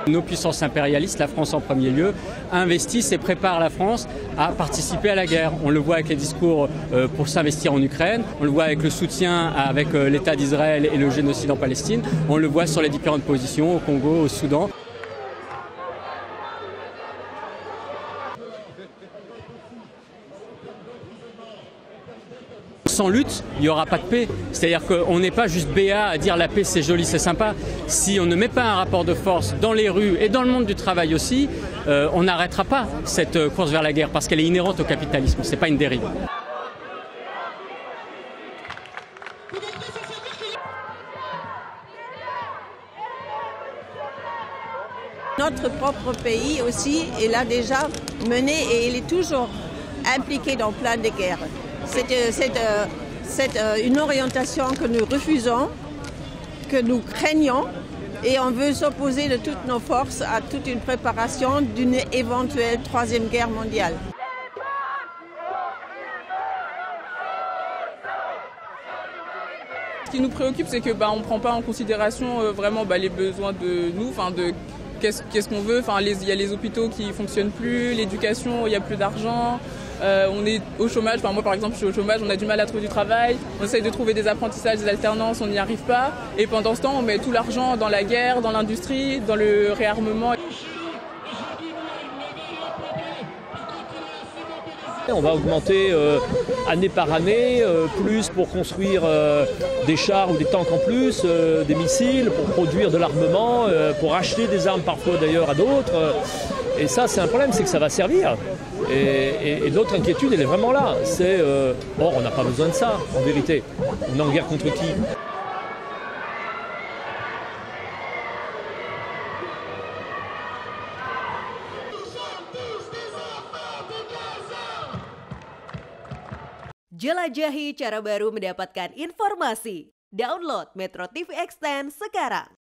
Nos puissances impérialistes, la France en premier lieu, investissent et préparent la France à participer à la guerre. On le voit avec les discours pour s'investir en Ukraine, on le voit avec le soutien avec l'État d'Israël et le génocide en Palestine, on le voit sur les différentes positions au Congo, au Soudan. Sans lutte, il n'y aura pas de paix. C'est-à-dire qu'on n'est pas juste béat à dire la paix c'est joli, c'est sympa. Si on ne met pas un rapport de force dans les rues et dans le monde du travail aussi, on n'arrêtera pas cette course vers la guerre parce qu'elle est inhérente au capitalisme, ce n'est pas une dérive. Notre propre pays aussi, il a déjà mené et il est toujours impliqué dans plein de guerres. C'est une orientation que nous refusons, que nous craignons et on veut s'opposer de toutes nos forces à toute une préparation d'une éventuelle troisième guerre mondiale. Ce qui nous préoccupe, c'est que on ne prend pas en considération vraiment les besoins de nous, de qu'est-ce qu'on veut. Il y a les hôpitaux qui ne fonctionnent plus, l'éducation, il n'y a plus d'argent. On est au chômage, moi par exemple je suis au chômage, on a du mal à trouver du travail, on essaye de trouver des apprentissages, des alternances, on n'y arrive pas. Et pendant ce temps, on met tout l'argent dans la guerre, dans l'industrie, dans le réarmement. On va augmenter année par année, plus pour construire des chars ou des tanks en plus, des missiles, pour produire de l'armement, pour acheter des armes parfois d'ailleurs à d'autres. Et ça, c'est un problème, c'est que ça va servir. Et l'autre inquiétude, elle est vraiment là. C'est, or, on n'a pas besoin de ça, en vérité. On est en guerre contre qui ? Jelajahi cara baru mendapatkan informasi. Download Metro TV Extend sekarang.